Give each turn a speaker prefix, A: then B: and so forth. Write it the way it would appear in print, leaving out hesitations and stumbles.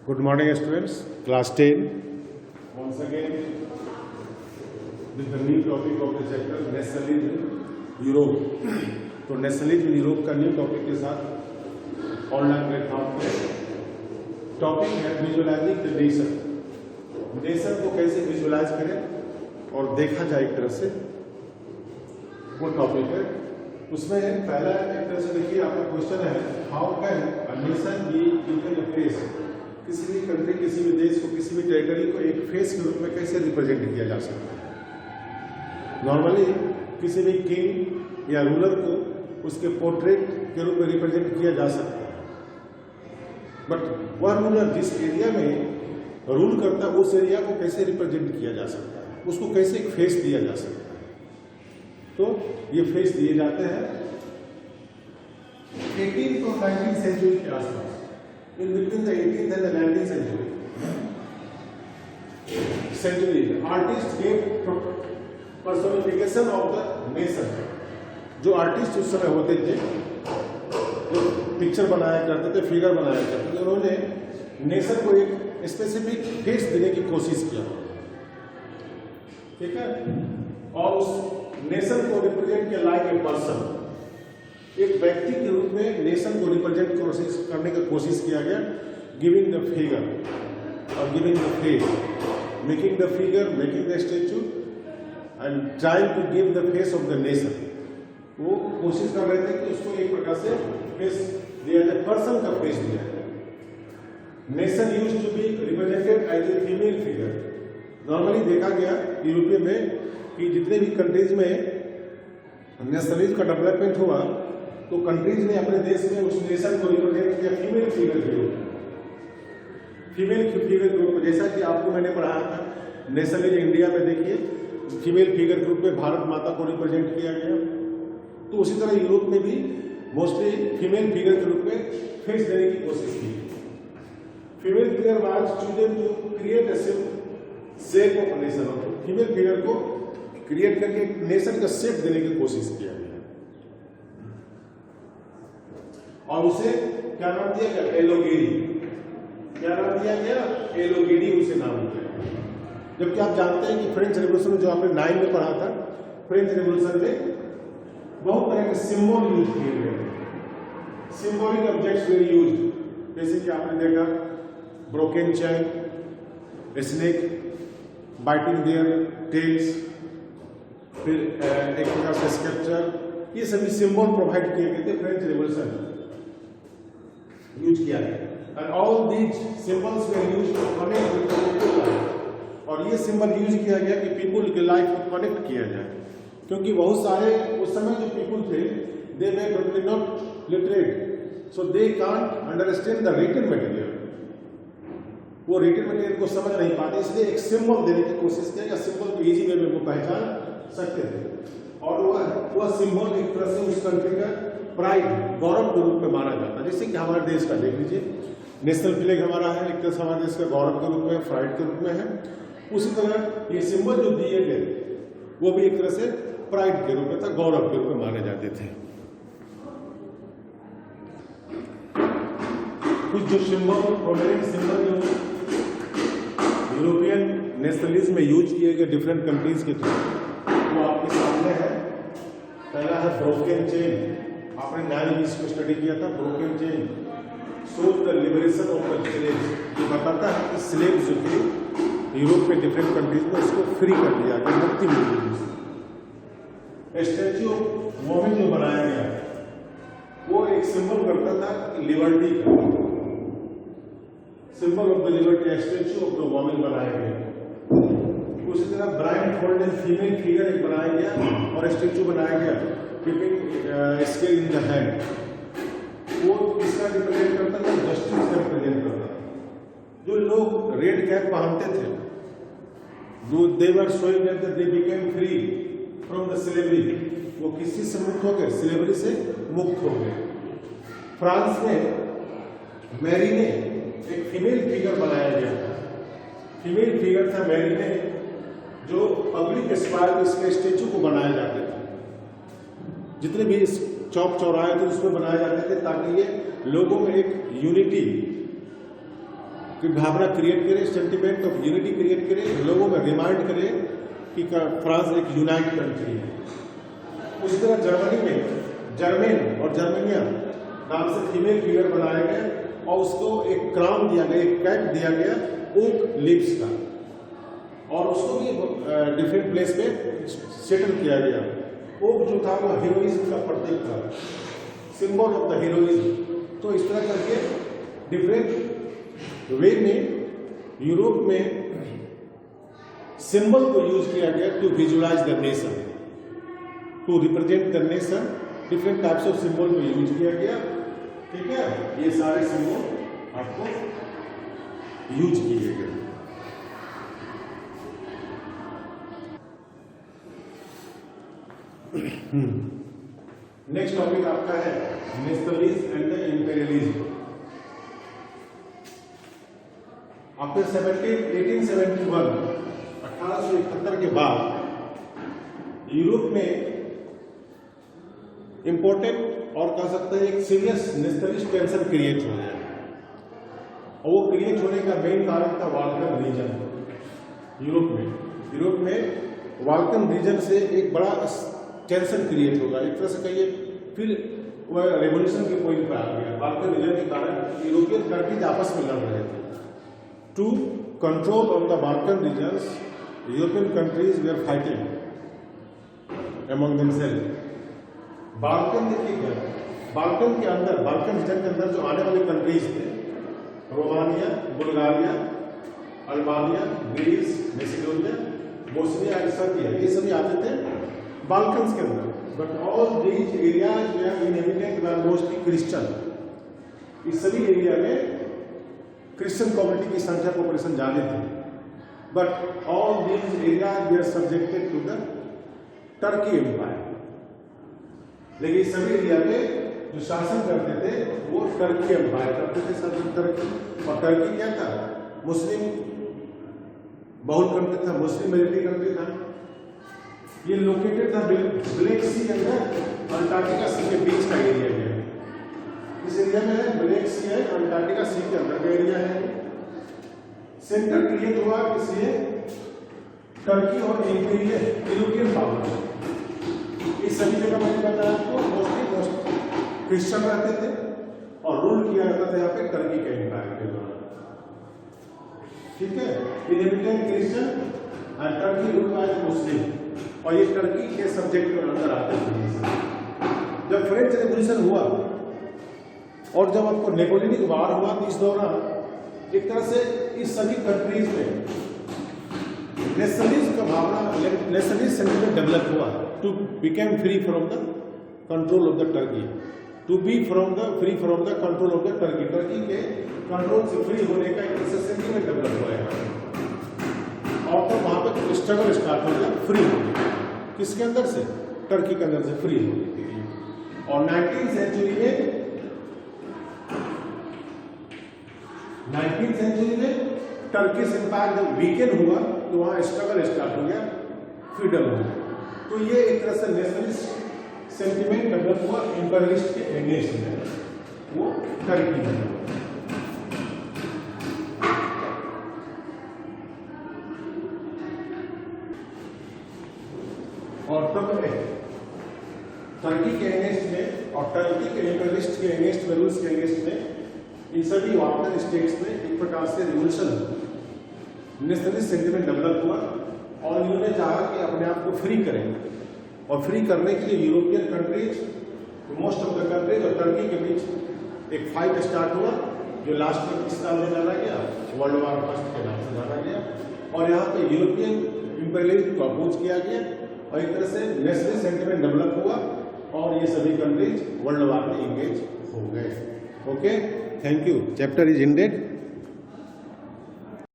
A: Good morning, students. Class 10. Once again, with the new topic of the chapter, Nationalism Europe. तो nationalism Europe का new topic के साथ online platform पे topic है visualising the nation. Nation को कैसे visualise करें और देखा जाए एक तरह से, वो टॉपिक है। उसमें पहला एक तरह से देखिए, आपका क्वेश्चन है how can a nation be given a face. किसी भी कंट्री, किसी भी देश को, किसी भी टेरिटरी को एक फेस के रूप में कैसे रिप्रेजेंट किया जा सकता है। नॉर्मली किसी भी किंग या रूलर को उसके पोर्ट्रेट के रूप में रिप्रेजेंट किया जा सकता है, बट वह रूलर जिस एरिया में रूल करता है उस एरिया को कैसे रिप्रेजेंट किया जा सकता है, उसको कैसे एक फेस दिया जा सकता है। तो ये फेस दिए जाते हैं 18th और 19th सेंचुरी के आसपास, in between the 18th and the 19th century, artists gave personification of the nation। जो आर्टिस्ट उस समय होते थे, जो पिक्चर बनाया करते थे, फिगर बनाया करते थे, उन्होंने नेशन को एक स्पेसिफिक फेस देने की कोशिश किया, ठीक है। और उस नेशन को रिप्रेजेंट किया लाइक ए पर्सन, एक व्यक्ति के रूप में नेशन को रिप्रेजेंट करने की कोशिश किया गया, गिविंग द फिगर और giving the face, making the figure, making the statue and trying to give the face of the nation. वो कोशिश कर रहे थे कि उसको एक प्रकार से फेस दिया जाए, पर्सन का फेस दिया जाए। Nation used to be represented as a female figure. Normally देखा गया यूरोपीय में कि जितने भी कंट्रीज में नेशनलिज्म का डेवलपमेंट हुआ, तो कंट्रीज ने अपने देश में उस नेशन को रिप्रेजेंट किया फीमेल फिगर के रूप में, फीमेल फिगर के रूप में। जैसा कि आपको मैंने पढ़ाया था नेशनलिज्म इंडिया में, देखिए फीमेल फिगर के रूप में भारत माता को रिप्रेजेंट किया गया। तो उसी तरह यूरोप में भी मोस्टली फीमेल फिगर के रूप में फेस देने की कोशिश की। Female figure was chosen to create a shape of nation. Female figure को क्रिएट करके नेशन का शेप देने की कोशिश किया गया, और उसे क्या नाम दिया गया? एलोगेरी। क्या नाम दिया गया? एलोगेरी उसे नाम दिया। जबकि आप जानते हैं कि फ्रेंच रेवोल्यूशन जो आपने 9 में पढ़ा था, फ्रेंच रेवोल्यूशन में बहुत तरह के सिंबल यूज किए गए, सिंबॉलिक ऑब्जेक्ट्स वेर यूज्ड। जैसे कि आपने देखा broken chain, snake biting there tales, फिर एक प्रकार से स्कल्पचर, ये सभी सिंबल प्रोवाइड किए गए थे। फ्रेंच रेवोल्यूशन यूज किया गया, and all these symbols were used to connect with the people life. और ये सिंबल यूज किया गया कि पीपल की लाइफ को कनेक्ट किया जाए, क्योंकि बहुत सारे उस समय जो पीपल थे, they were totally not literate, so they can't understand the written material. वो रिटन मटेरियल को समझ नहीं पाते, इसलिए एक सिंबल देने की कोशिश किया गया, सिंबल को इजी वे में वो पहचान सकते थे। और वह सिंबल एक तरह से उस कंट्री का प्राइड, गौरव के रूप में माना जाता है। जैसे कि हमारे देश का देख लीजिए, नेशनल फ्लैग हमारा है, एक तरह से हमारे देश का गौरव के रूप में, प्राइड के रूप में है। उसी तरह ये सिंबल जो दिए गए वो भी एक तरह से प्राइड के रूप में था, गौरव के रूप में माने जाते थे। कुछ जो सिंबल, प्रोमिनेंट सिंबल जो यूरोपियन नेशनलिज्म में यूज किए गए डिफरेंट कंट्रीज के थ्रू, वो आपके सामने है। पहला है ब्रोकन चेन। आपने 9 में इसको स्टडी किया था। Broken chain shows the liberation of the slaves. ये बताता है कि स्लेव्स जो थे यूरोप में डिफरेंट कंट्रीज में, उसको फ्री कर दिया गया, मुक्ति मिल गई। स्टैच्यू ऑफ वुमेन जो बनाया गया, वो एक सिंबल करता था लिबर्टी का, symbol of the liberty, statue of the women बनाया गया। उसी तरह ब्राइड फोल्डेड फीमेल फिगर एक बनाया गया और स्टैच्यू बनाया गया, keeping scale in the hand. वो किसका रिप्रेजेंट करता था? जस्टिस का रिप्रेजेंट करता था। जो लोग रेड कैप पहनते थे, जो they were showing that they became free from the slavery, वो किसी से मुक्त हो गए? स्लेवरी से मुक्त हो गए। फ्रांस में मैरी ने एक फीमेल फिगर बनाया गया था, फीमेल फिगर था मैरी ने, जो पब्लिक स्क्वायर में इसके स्टेचू को बनाए जाते थे। जितने भी चौक चौराहे थे उसमें बनाए जाते थे, ताकि ये लोगों में एक यूनिटी कि भावना क्रिएट करे, सेंटिमेंट ऑफ यूनिटी क्रिएट करे, लोगों में रिमाइंड करे कि फ्रांस एक यूनाइट कंट्री है। उसी तरह जर्मनी में जर्मेन और जर्मनिया नाम से फीमेल फिगर बनाया गया और उसको एक क्राउन दिया गया, एक कैप दिया गया ओक लीव्स का, और उसको भी डिफरेंट प्लेस पे सेटल किया गया। ओक जो था वो हीरोइज्म का प्रतीक था, सिंबल ऑफ द हीरोइज्म। तो इस तरह करके डिफरेंट वे में यूरोप में सिंबल को यूज किया गया to visualise the nation, to represent the nation. Different types of symbol को यूज किया गया। ठीक है, ये सारे सिंबल आपको यूज किए गए। नेक्स्ट टॉपिक आपका है nationalism and the imperialism. After 1871 1871 के बाद यूरोप में इंपॉर्टेंट और कह सकते हैं एक सीरियस नेशनलिस्ट टेंशन क्रिएट हो गया, और वो क्रिएट होने का मेन कारण था बाल्कन रीजन। यूरोप में बाल्कन रीजन से एक बड़ा टेंशन क्रिएट होगा, एक तरह से कहिए फिर वह रेवोल्यूशन के पॉइंट पर आ गया। बाल्कन रीजन के कारण यूरोपियन कंट्रीज आपस में लड़ रहे थे। To control of the Balkan regions, European countries they are fighting among themselves. Balkan देखिए क्या, बाल्कन के अंदर, बाल्कन रीजन के अंदर जो आने वाले कंट्रीज थे, Romania, Bulgaria, Albania, Greece, Macedonia, Bosnia and Serbia, ये सभी आते थे बाल्कन्स के अंदर। But all these areas were inhabited by mostly Christian. इस सभी एरिया में क्रिश्चियन कम्युनिटी की संख्या, पॉपुलेशन ज्यादा थी। But all these areas were subjected to the Turkey empire. लेकिन इस सभी एरिया में जो शासन करते थे वो टर्की एम्पायर करते थे, शासन टर्की। और टर्की क्या था, मुस्लिम बहुल कंट्री था, मुस्लिम मेजॉरिटी कंट्री था। ये लोकेटेड था ब्लैक सी के अंदर, अंटार्कटिका सी के बीच का एरिया है। इस एरिया में है ब्लैक सी है, अंटार्कटिका सी के अंदर का एरिया है। सेंटर क्रिएट हुआ इसलिए टर्की और यूरोपियन पावर। इस सभी जगह मैंने बताया आपको मोस्टली क्रिश्चियन रहते थे और रूल किया जाता था यहाँ पे टर्की के एम्पायर के द्वारा। ठीक है, inhabited Christian and Turkey rule by मुस्लिम, और ये टर्की के सब्जेक्ट के अंदर आते थे। जब फ्रेंच रेवोल्यूशन हुआ और जब आपको नेपोलियनिक वार हुआ तो इस दौरान एक तरह से इस सभी कंट्रीज में नेशनलिज्म का भावना, नेशनलिस्ट सेंटिमेंट डेवलप हुआ to become free from the control of the Turkey, to be free from the control of the Turkey. Turkey के कंट्रोल से फ्री होने का एक सेंटिमेंट डेवलप हुआ है, और तो वहां पर स्ट्रगल स्टार्ट हो गया फ्री होने का। किसके अंदर से, टर्की के अंदर से फ्री होने के लिए। और 19th सेंचुरी में टर्किश एम्पायर जब वीकेंड हुआ तो वहां स्ट्रगल स्टार्ट हो गया, फ्रीडम हो गया। तो ये एक तरह से नेशनलिस्ट सेंटिमेंट डेवलप हुआ इंपीरियलिस्ट के अगेंस्ट में, वो टर्की में। और तब टर्की के अगेंस्ट में और टर्की के इंपीरियलिस्ट के अगेंस्ट में, रूस के अगेंस्ट में, इन सभी वार्डन स्टेट्स में एक प्रकार से रिवोल्यूशन, नेशनलिस्ट सेंटिमेंट डेवलप हुआ, और इन्होंने चाहा कि अपने आप को फ्री करें। और फ्री करने के लिए European countries, most of the countries और टर्की के बीच एक फाइट स्टार्ट हुआ, जो लास्ट में किस साल में जाना गया, वर्ल्ड वॉर फर्स्ट के नाम से जाना गया। और यहाँ पे यूरोपियन इंपीरियलिज्म को अपोज किया गया, और एक तरह से नेशनलिस्ट सेंटिमेंट डेवलप हुआ, और ये सभी कंट्रीज वर्ल्ड वॉर में इंगेज हो गए। Okay, thank you. Chapter is ended.